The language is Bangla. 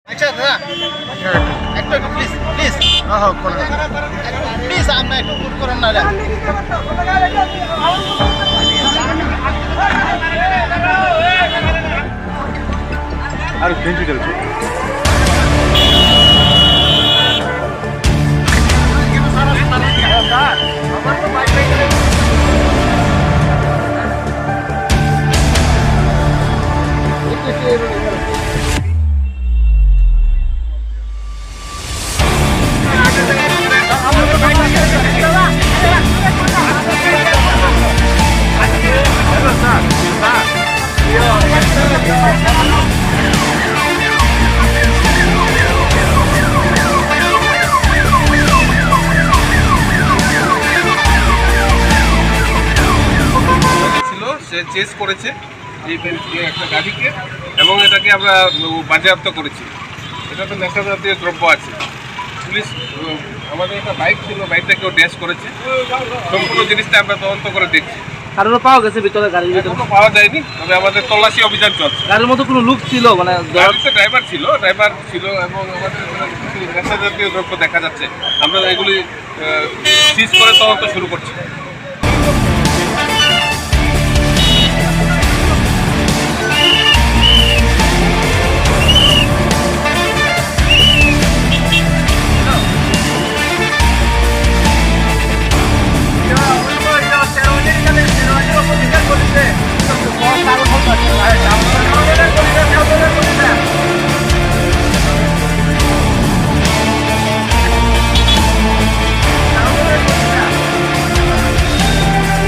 আচ্ছা দাদা একটু একটু প্লিজ প্লিজ প্লিজ আপনি একটু মুভ করেন না আর ভেন্টিলেটর সে চেস করেছে এই একটা গাড়িকে এবং এটাকে আমরা বাজেয়াপ্ত করেছি। এটা তো নেশা জাতীয় দ্রব্য আছে। পুলিশ আমাদের একটা বাইক ছিল, বাইকটা কেউ ড্যাশ করেছে। সম্পূর্ণ জিনিসটা আমরা তদন্ত করে দেখছি। কারণে পাওয়া গেছে ভিতরে গাড়ির ভিতরে এখনো পাওয়া যায়নি, তবে আমাদের তল্লাশি অভিযান চলছে। গাড়ির মধ্যে কোনো লোক ছিল মানে গাড়িতে ড্রাইভার ছিল এবং আমাদের কিছু নেশা জাতীয় দ্রব্য দেখা যাচ্ছে। আমরা এগুলি সিজ করে তদন্ত শুরু করছি।